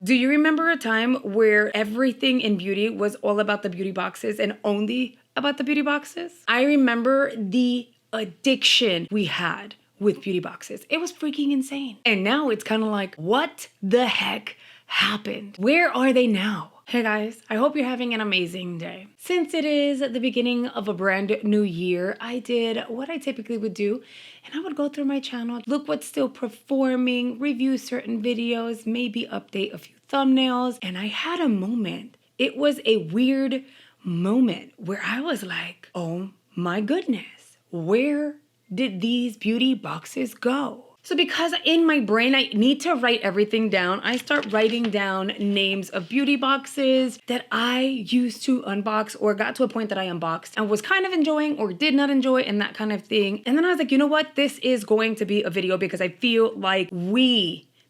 Do you remember a time where everything in beauty was all about the beauty boxes and only about the beauty boxes? I remember the addiction we had with beauty boxes. It was freaking insane. And now it's kind of like, what the heck happened? Where are they now? Hey guys, I hope you're having an amazing day. Since it is the beginning of a brand new year, I did what I typically would do, and I would go through my channel, look what's still performing, review certain videos, maybe update a few thumbnails, and I had a moment. It was a weird moment where I was like, oh my goodness, where did these beauty boxes go? So because in my brain, I need to write everything down, I start writing down names of beauty boxes that I used to unbox or got to a point that I unboxed and was kind of enjoying or did not enjoy and that kind of thing. And then I was like, you know what? This is going to be a video because I feel like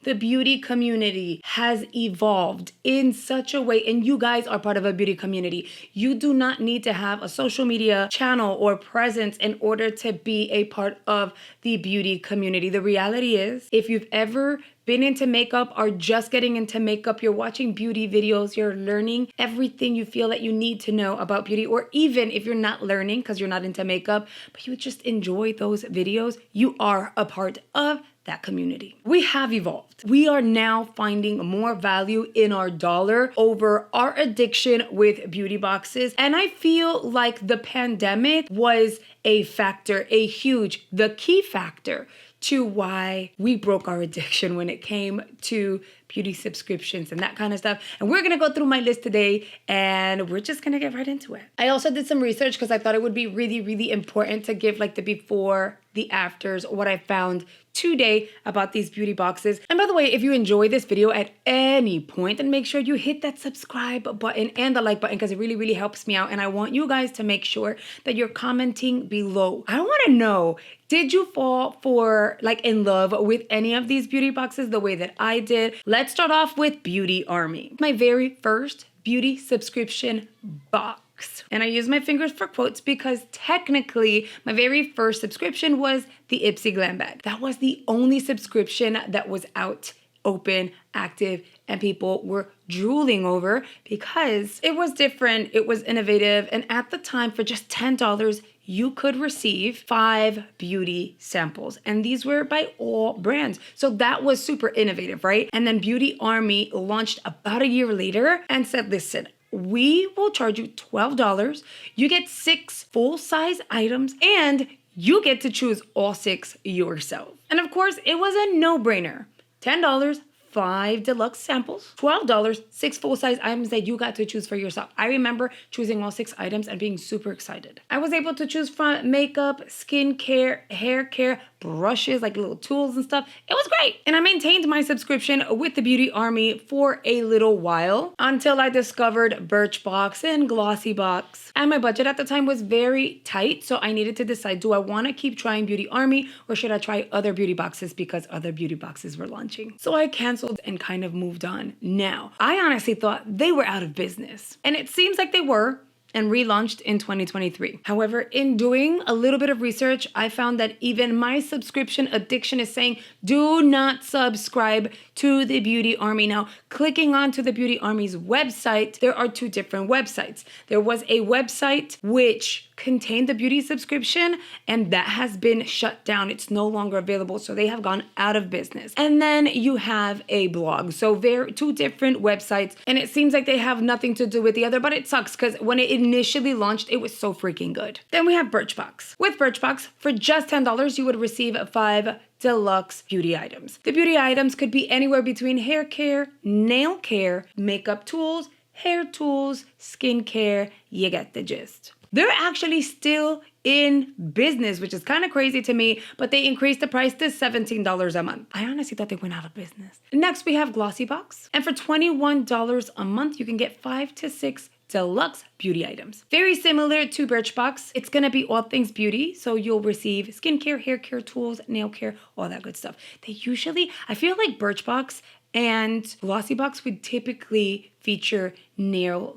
the beauty community has evolved in such a way, and you guys are part of a beauty community. You do not need to have a social media channel or presence in order to be a part of the beauty community. The reality is, if you've ever been into makeup or just getting into makeup, you're watching beauty videos, you're learning everything you feel that you need to know about beauty, or even if you're not learning because you're not into makeup, but you just enjoy those videos, you are a part of that community. We have evolved. We are now finding more value in our dollar over our addiction with beauty boxes. And I feel like the pandemic was a factor, the key factor to why we broke our addiction when it came to beauty subscriptions and that kind of stuff. And we're gonna go through my list today and we're just gonna get right into it. I also did some research because I thought it would be really, really important to give like the before, the afters, what I found today about these beauty boxes. And by the way, if you enjoy this video at any point, then make sure you hit that subscribe button and the like button because it really, really helps me out. And I want you guys to make sure that you're commenting below. I want to know, did you fall for in love with any of these beauty boxes the way that I did? Let's start off with Beauty Army. My very first beauty subscription box. And I use my fingers for quotes because technically my very first subscription was the Ipsy Glam bag. That was the only subscription that was out, open, active, and people were drooling over because it was different, it was innovative, and at the time for just $10, you could receive 5 beauty samples. And these were by all brands. So that was super innovative, right? And then Beauty Army launched about a year later and said, listen, we will charge you $12. You get 6 full-size items and you get to choose all 6 yourself. And of course, it was a no-brainer. $10, 5 deluxe samples, $12, 6 full-size items that you got to choose for yourself. I remember choosing all 6 items and being super excited. I was able to choose from makeup, skincare, hair care, brushes, like little tools and stuff. It was great. And I maintained my subscription with the Beauty Army for a little while until I discovered Birchbox and Glossybox. And my budget at the time was very tight, so I needed to decide, do I want to keep trying Beauty Army or should I try other beauty boxes because other beauty boxes were launching? So I canceled and kind of moved on. Now, I honestly thought they were out of business, and it seems like they were, and relaunched in 2023. However, in doing a little bit of research, I found that even my subscription addiction is saying, do not subscribe to the Beauty Army. Now, clicking onto the Beauty Army's website, there are 2 different websites. There was a website which contained the beauty subscription, and that has been shut down. It's no longer available, so they have gone out of business. And then you have a blog. So 2 different websites, and it seems like they have nothing to do with the other, but it sucks because when it initially launched, it was so freaking good. Then we have Birchbox. With Birchbox, for just $10, you would receive 5 deluxe beauty items. The beauty items could be anywhere between hair care, nail care, makeup tools, hair tools, skincare. You get the gist. They're actually still in business, which is kind of crazy to me, but they increased the price to $17 a month. I honestly thought they went out of business. Next, we have Glossybox. And for $21 a month, you can get 5 to 6 deluxe beauty items. Very similar to Birchbox. It's gonna be all things beauty, so you'll receive skincare, hair care, tools, nail care, all that good stuff. I feel like Birchbox And Glossybox would typically feature nail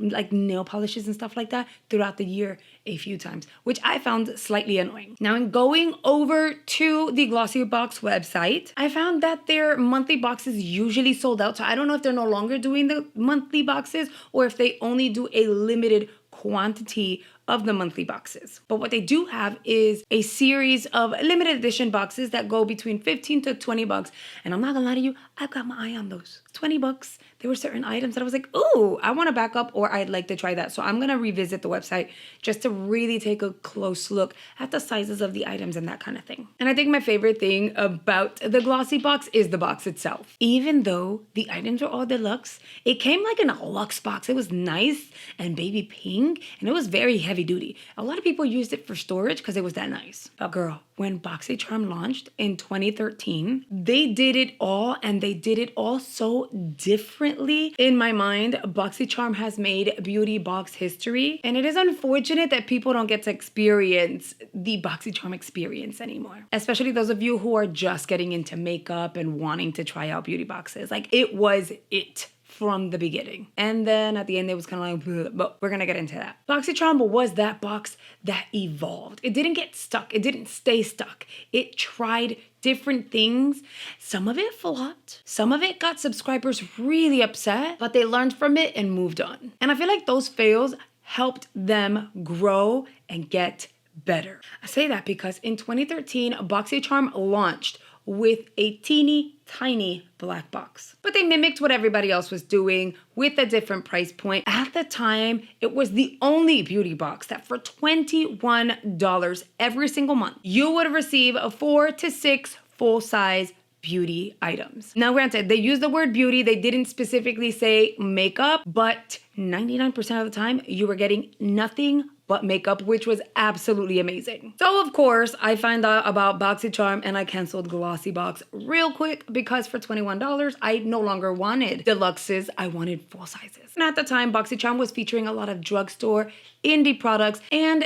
polishes and stuff like that throughout the year a few times, which I found slightly annoying. Now, in going over to the Glossybox website, I found that their monthly boxes usually sold out. So I don't know if they're no longer doing the monthly boxes or if they only do a limited quantity of the monthly boxes. But what they do have is a series of limited edition boxes that go between 15 to 20 bucks. And I'm not gonna lie to you, I've got my eye on those. 20 bucks. There were certain items that I was like, ooh, I want to back up or I'd like to try that. So I'm gonna revisit the website just to really take a close look at the sizes of the items and that kind of thing. And I think my favorite thing about the Glossybox is the box itself. Even though the items are all deluxe, it came like in a luxe box. It was nice and baby pink and it was very heavy duty. A lot of people used it for storage because it was that nice. But girl, when Boxycharm launched in 2013, they did it all and they did it all so differently. In my mind, Boxycharm has made beauty box history, and it is unfortunate that people don't get to experience the Boxycharm experience anymore. Especially those of you who are just getting into makeup and wanting to try out beauty boxes. Like, it was it from the beginning. And then at the end, it was kind of like, bleh, but we're gonna get into that. Boxycharm was that box that evolved. It didn't get stuck. It didn't stay stuck. It tried different things. Some of it flopped. Some of it got subscribers really upset, but they learned from it and moved on. And I feel like those fails helped them grow and get better. I say that because in 2013, Boxycharm launched with a teeny tiny black box. But they mimicked what everybody else was doing with a different price point. At the time, it was the only beauty box that for $21 every single month, you would receive 4 to 6 full-size beauty items. Now, granted, they used the word beauty. They didn't specifically say makeup, but 99% of the time, you were getting nothing but makeup, which was absolutely amazing. So of course, I found out about Boxycharm and I canceled Glossybox real quick because for $21, I no longer wanted deluxes, I wanted full sizes. And at the time, Boxycharm was featuring a lot of drugstore indie products, and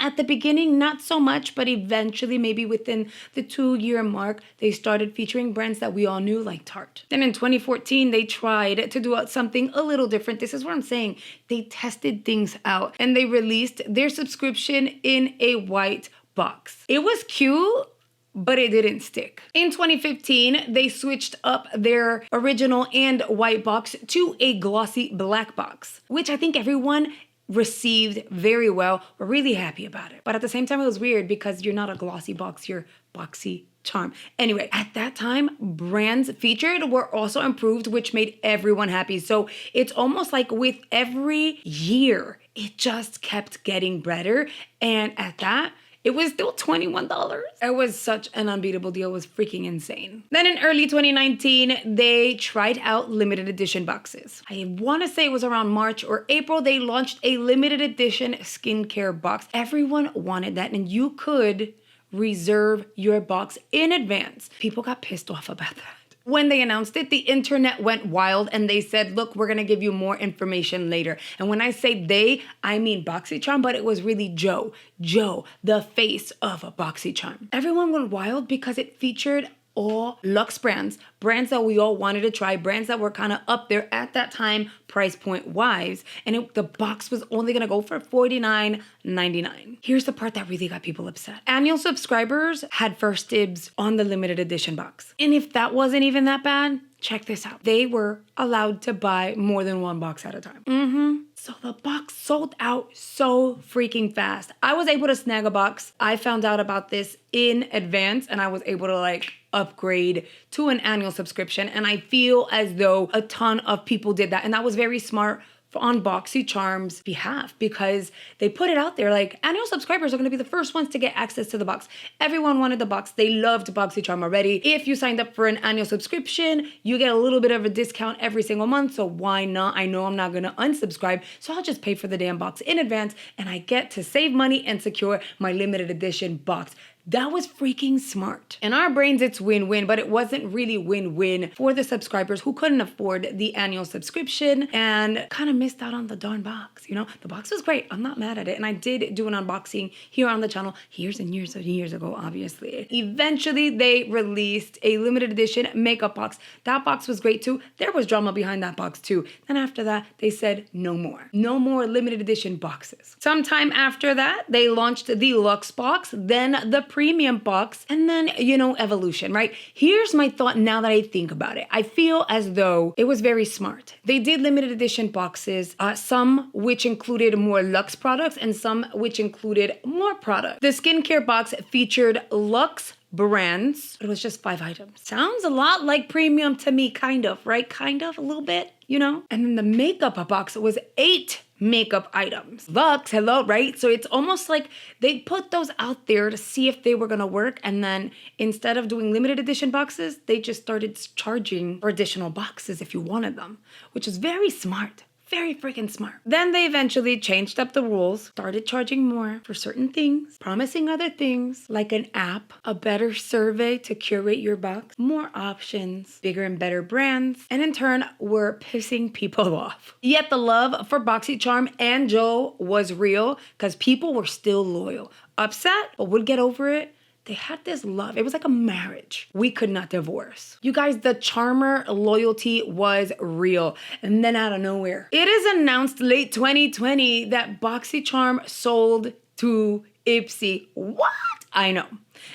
at the beginning, not so much, but eventually, maybe within the 2-year mark, they started featuring brands that we all knew, like Tarte. Then in 2014, they tried to do something a little different. This is what I'm saying. They tested things out and they released their subscription in a white box. It was cute, but it didn't stick. In 2015, they switched up their original and white box to a glossy black box, which I think everyone received very well. We're really happy about it. But at the same time, it was weird because you're not a glossy box, you're Boxycharm. Anyway, at that time, brands featured were also improved, which made everyone happy. So it's almost like with every year, it just kept getting better. And at that, it was still $21. It was such an unbeatable deal. It was freaking insane. Then in early 2019, they tried out limited edition boxes. I want to say it was around March or April, they launched a limited edition skincare box. Everyone wanted that, and you could reserve your box in advance. People got pissed off about that. When they announced it, the internet went wild and they said, look, we're gonna give you more information later. And when I say they, I mean Boxycharm, but it was really Joe, the face of Boxycharm. Everyone went wild because it featured all luxe brands that we all wanted to try, brands that were kind of up there at that time, price point wise. And the box was only gonna go for $49.99. Here's the part that really got people upset. Annual subscribers had first dibs on the limited edition box. And if that wasn't even that bad, check this out. They were allowed to buy more than one box at a time. So the box sold out so freaking fast. I was able to snag a box. I found out about this in advance and I was able to upgrade to an annual subscription. And I feel as though a ton of people did that. And that was very smart on Boxycharm's behalf because they put it out there like annual subscribers are going to be the first ones to get access to the box. Everyone wanted the box. They loved Boxycharm already. If you signed up for an annual subscription, you get a little bit of a discount every single month. So why not? I know I'm not going to unsubscribe. So I'll just pay for the damn box in advance and I get to save money and secure my limited edition box. That was freaking smart. In our brains, it's win-win, but it wasn't really win-win for the subscribers who couldn't afford the annual subscription and kind of missed out on the darn box. You know, the box was great. I'm not mad at it. And I did do an unboxing here on the channel years and years and years ago, obviously. Eventually, they released a limited edition makeup box. That box was great too. There was drama behind that box too. Then after that, they said no more. No more limited edition boxes. Sometime after that, they launched the Luxe box, then the Premium box, and then, you know, evolution, right? Here's my thought now that I think about it. I feel as though it was very smart. They did limited edition boxes, some which included more Luxe products and some which included more products. The skincare box featured Luxe brands, but it was just 5 items. Sounds a lot like Premium to me, kind of, right? Kind of, a little bit, you know? And then the makeup box was 8 makeup items. Luxe, hello, right? So it's almost like they put those out there to see if they were gonna work, and then instead of doing limited edition boxes, they just started charging for additional boxes if you wanted them, which is very smart. Very freaking smart. Then they eventually changed up the rules, started charging more for certain things, promising other things like an app, a better survey to curate your box, more options, bigger and better brands, and in turn were pissing people off. Yet the love for Boxycharm and Joe was real because people were still loyal. Upset, but would get over it. They had this love. It was like a marriage we could not divorce. You guys, the charmer loyalty was real. And then out of nowhere, it is announced late 2020 that Boxycharm sold to Ipsy. What? I know.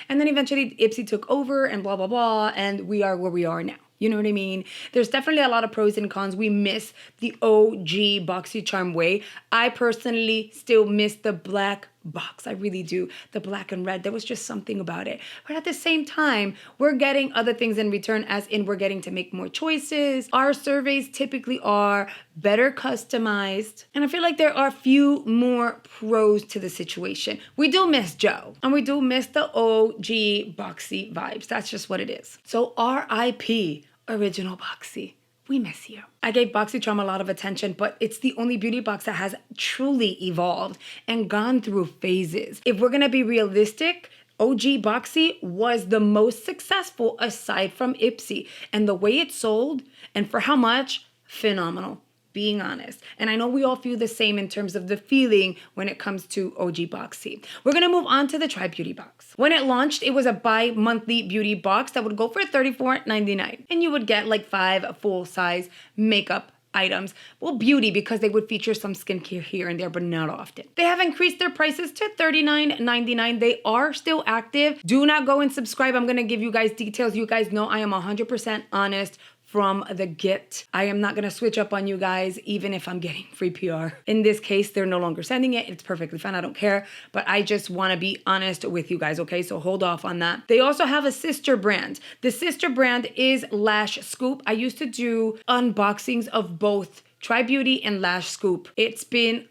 And then eventually Ipsy took over and blah, blah, blah. And we are where we are now. You know what I mean? There's definitely a lot of pros and cons. We miss the OG Boxycharm way. I personally still miss the black box. I really do. The black and red. There was just something about it. But at the same time, we're getting other things in return, as in we're getting to make more choices. Our surveys typically are better customized. And I feel like there are a few more pros to the situation. We do miss Joe. And we do miss the OG Boxy vibes. That's just what it is. So RIP, Original Boxy. We miss you. I gave Boxycharm a lot of attention, but it's the only beauty box that has truly evolved and gone through phases. If we're gonna be realistic, OG Boxy was the most successful aside from Ipsy. And the way it sold and for how much, phenomenal. Being honest. And I know we all feel the same in terms of the feeling when it comes to OG Boxy. We're gonna move on to the Try Beauty box. When it launched, it was a bi-monthly beauty box that would go for $34.99. And you would get like 5 full-size makeup items. Well, beauty, because they would feature some skincare here and there, but not often. They have increased their prices to $39.99. They are still active. Do not go and subscribe. I'm gonna give you guys details. You guys know I am 100% honest from the get. I am not gonna switch up on you guys, even if I'm getting free PR. In this case, they're no longer sending it. It's perfectly fine, I don't care. But I just wanna be honest with you guys, okay? So hold off on that. They also have a sister brand. The sister brand is Lash Scoop. I used to do unboxings of both Try Beauty and Lash Scoop. It's been,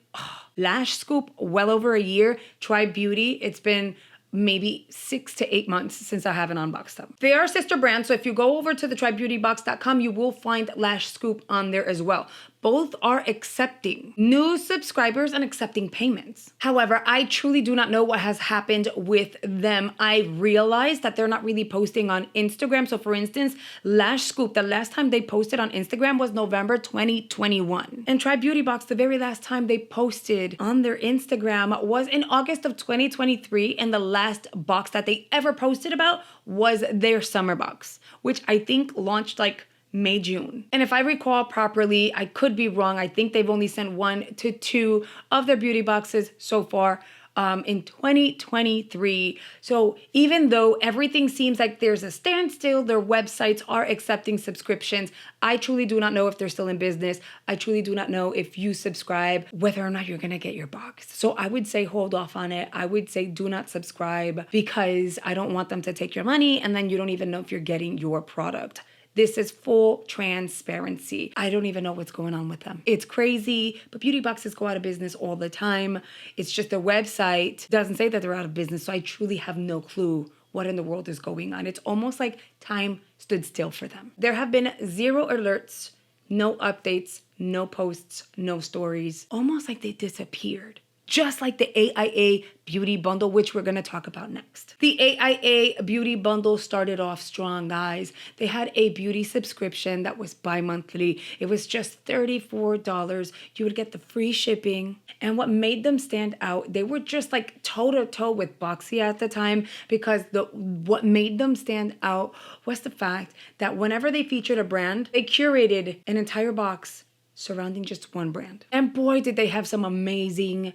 Lash Scoop, well over a year. Try Beauty, it's been maybe 6 to 8 months since I haven't unboxed them. They are sister brands, so if you go over to the trybeautybox.com, you will find Lash Scoop on there as well. Both are accepting new subscribers and accepting payments. However, I truly do not know what has happened with them. I realized that they're not really posting on Instagram. So for instance, Lash Scoop, the last time they posted on Instagram was November 2021. And Try Beauty Box, the very last time they posted on their Instagram was in August of 2023. And the last box that they ever posted about was their summer box, which I think launched like May, June. And if I recall properly, I could be wrong. I think they've only sent 1 to 2 of their beauty boxes so far in 2023. So even though everything seems like there's a standstill, their websites are accepting subscriptions. I truly do not know if they're still in business. I truly do not know if you subscribe, whether or not you're gonna get your box. So I would say hold off on it. I would say do not subscribe because I don't want them to take your money and then you don't even know if you're getting your product. This is full transparency. I don't even know what's going on with them. It's crazy, but beauty boxes go out of business all the time. It's just their website doesn't say that they're out of business, so I truly have no clue what in the world is going on. It's almost like time stood still for them. There have been 0 alerts, no updates, no posts, no stories. Almost like they disappeared. just like the AIA Beauty Bundle, which we're gonna talk about next. The AIA Beauty Bundle started off strong, guys. They had a beauty subscription that was bi-monthly. It was just $34. You would get the free shipping. And what made them stand out, they were just like toe-to-toe with Boxy at the time, because what made them stand out was the fact that whenever they featured a brand, they curated an entire box surrounding just one brand. And boy, did they have some amazing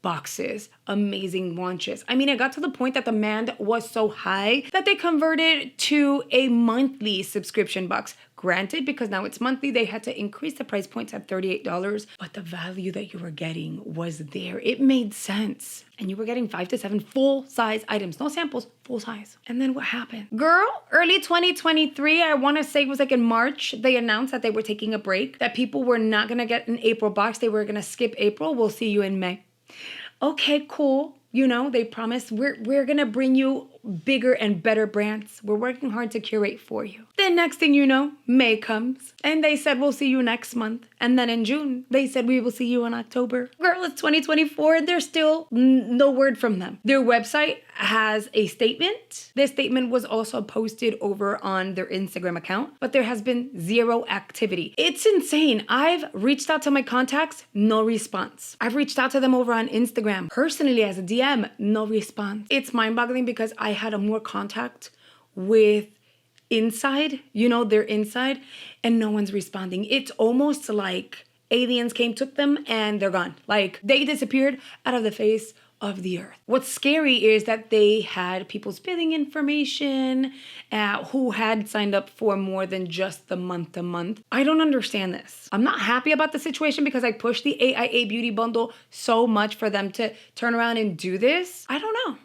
boxes, amazing launches. I mean, it got to the point that the demand was so high that they converted to a monthly subscription box. Granted, because now it's monthly, they had to increase the price points at $38, but the value that you were getting was there. It made sense. And you were getting 5 to 7 full-size items, no samples, full size. And then what happened? Girl, early 2023, I want to say it was like in March, they announced that they were taking a break, that people were not going to get an April box. They were going to skip April. We'll see you in May. Okay, cool. You know, they promised we're going to bring you bigger and better brands. We're working hard to curate for you. Then next thing you know, May comes and they said, we'll see you next month. And then in June, they said, we will see you in October. Girl, it's 2024 and there's still no word from them. Their website has a statement. This statement was also posted over on their Instagram account, but there has been zero activity. It's insane. I've reached out to my contacts, no response. I've reached out to them over on Instagram, personally as a DM, no response. It's mind-boggling because I had a more contact with inside, you know, their inside, and no one's responding. It's almost like aliens came, took them, and they're gone. Like they disappeared out of the face of the earth. What's scary is that they had people's billing information who had signed up for more than just the month to month. I don't understand this. I'm not happy about the situation because I pushed the AIA Beauty Bundle so much for them to turn around and do this. I don't know.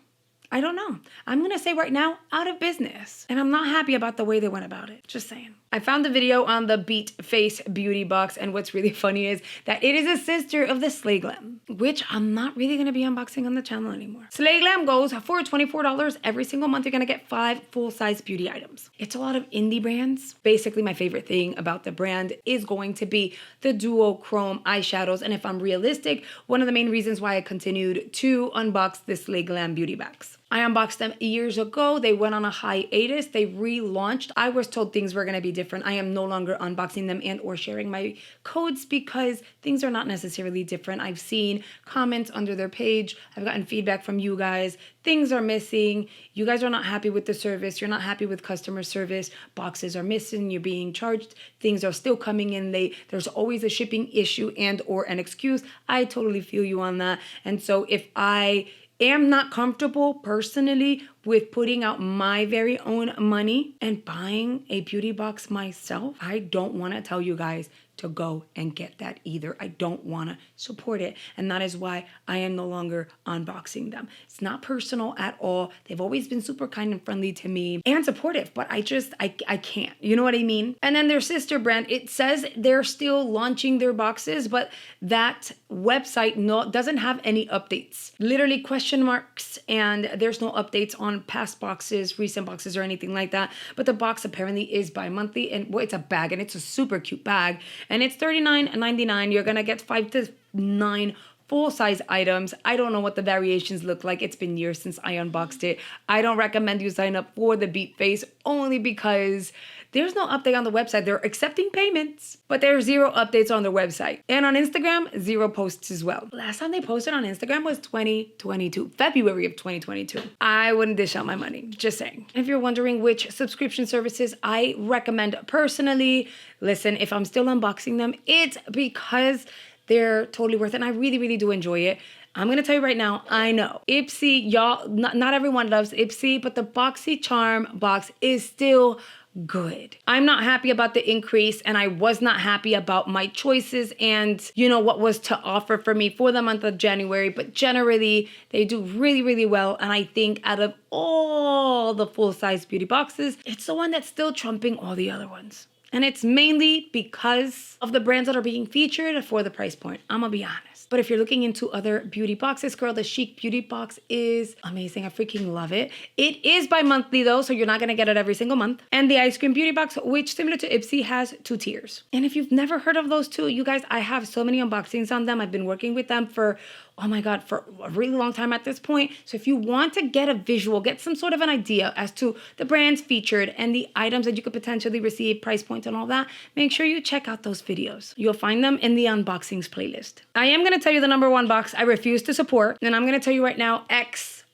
I'm going to say right now, out of business. And I'm not happy about the way they went about it. Just saying. I found the video on the Beat Face Beauty Box, and what's really funny is that it is a sister of the Slay Glam, which I'm not really going to be unboxing on the channel anymore. Slay Glam goes for $24 every single month. You're going to get 5 full-size beauty items. It's a lot of indie brands. Basically, my favorite thing about the brand is going to be the duochrome eyeshadows. And if I'm realistic, one of the main reasons why I continued to unbox the Slay Glam beauty bags. I unboxed them years ago. They went on a hiatus. They relaunched. I was told things were going to be different. I am no longer unboxing them and or sharing my codes because things are not necessarily different. I've seen comments under their page. I've gotten feedback from you guys. Things are missing. You guys are not happy with the service. You're not happy with customer service. Boxes are missing. You're being charged. Things are still coming in late. There's always a shipping issue and or an excuse. I totally feel you on that. And so if I am not comfortable personally with putting out my very own money and buying a beauty box myself, I don't want to tell you guys to go and get that either. I don't want to support it. And that is why I am no longer unboxing them. It's not personal at all. They've always been super kind and friendly to me and supportive, but I can't. You know what I mean? And then their sister brand, it says they're still launching their boxes, but that website doesn't have any updates. Literally question marks, and there's no updates on past boxes, recent boxes, or anything like that. But the box apparently is bi-monthly, and well, it's a bag, and it's a super cute bag. And it's $39.99. You're going to get 5 to 9 full-size items. I don't know what the variations look like. It's been years since I unboxed it. I don't recommend you sign up for the Beat Face only because there's no update on the website. They're accepting payments, but there's 0 updates on their website. And on Instagram, 0 posts as well. Last time they posted on Instagram was 2022, February of 2022. I wouldn't dish out my money, just saying. If you're wondering which subscription services I recommend personally, listen, if I'm still unboxing them, it's because they're totally worth it. And I really, really do enjoy it. I'm going to tell you right now, I know Ipsy, y'all, not everyone loves Ipsy, but the Boxycharm box is still good. I'm not happy about the increase, and I was not happy about my choices and, you know, what was to offer for me for the month of January, but generally they do really, really well. And I think out of all the full-size beauty boxes, it's the one that's still trumping all the other ones. And it's mainly because of the brands that are being featured for the price point. I'm gonna be honest. But if you're looking into other beauty boxes, girl, the Chic Beauty Box is amazing. I freaking love it. It is bi-monthly though, so you're not gonna get it every single month. And the Ice Cream Beauty Box, which similar to Ipsy, has 2 tiers. And if you've never heard of those two, you guys, I have so many unboxings on them. I've been working with them for oh my God, for a really long time at this point. So if you want to get a visual, get some sort of an idea as to the brands featured and the items that you could potentially receive, price points and all that, make sure you check out those videos. You'll find them in the unboxings playlist. I am gonna tell you the number one box I refuse to support, and I'm gonna tell you right now,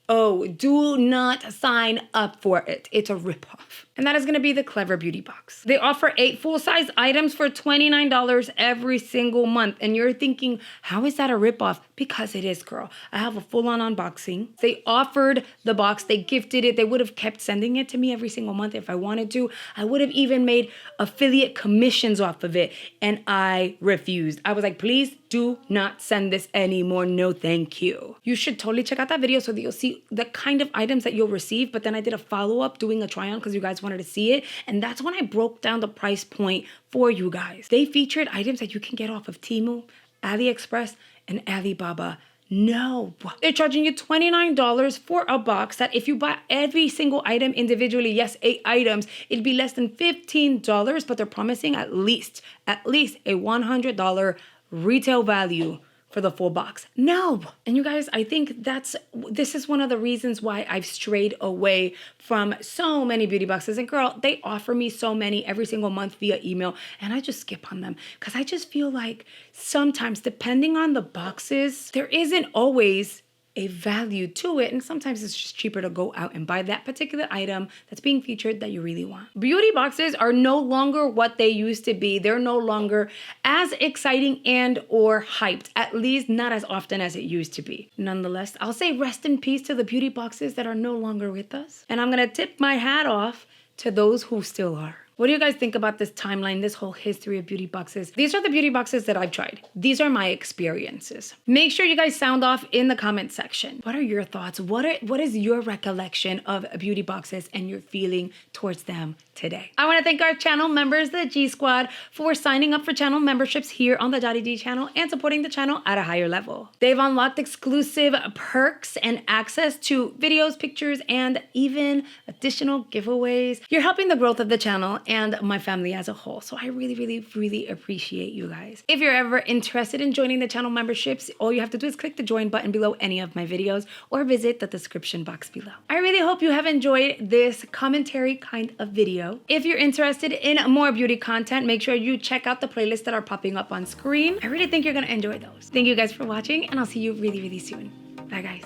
do not sign up for it. It's a ripoff. And that is going to be the Clever Beauty Box. They offer 8 full-size items for $29 every single month. And you're thinking, how is that a ripoff? Because it is, girl. I have a full-on unboxing. They offered the box. They gifted it. They would have kept sending it to me every single month if I wanted to. I would have even made affiliate commissions off of it. And I refused. I was like, please do not send this anymore. No, thank you. You should totally check out that video so that you'll see the kind of items that you'll receive. But then I did a follow-up doing a try-on because you guys wanted to see it. And that's when I broke down the price point for you guys. They featured items that you can get off of Temu, AliExpress, and Alibaba. No, they're charging you $29 for a box that if you buy every single item individually, yes, 8 items, it'd be less than $15, but they're promising at least a $100 retail value for the full box. No. And you guys, I think this is one of the reasons why I've strayed away from so many beauty boxes. And girl, they offer me so many every single month via email, and I just skip on them because I just feel like sometimes, depending on the boxes, there isn't always a value to it, and sometimes it's just cheaper to go out and buy that particular item that's being featured that you really want. Beauty boxes are no longer what they used to be. They're no longer as exciting and or hyped, at least not as often as it used to be. Nonetheless, I'll say rest in peace to the beauty boxes that are no longer with us, and I'm gonna tip my hat off to those who still are. What do you guys think about this timeline, this whole history of beauty boxes? These are the beauty boxes that I've tried. These are my experiences. Make sure you guys sound off in the comment section. What are your thoughts? What is your recollection of beauty boxes and your feeling towards them today? I want to thank our channel members, the G Squad, for signing up for channel memberships here on the Dottie D channel and supporting the channel at a higher level. They've unlocked exclusive perks and access to videos, pictures, and even additional giveaways. You're helping the growth of the channel and my family as a whole. So I really, really, really appreciate you guys. If you're ever interested in joining the channel memberships, all you have to do is click the join button below any of my videos or visit the description box below. I really hope you have enjoyed this commentary kind of video. If you're interested in more beauty content, make sure you check out the playlists that are popping up on screen. I really think you're gonna enjoy those. Thank you guys for watching, and I'll see you really, really soon. Bye guys.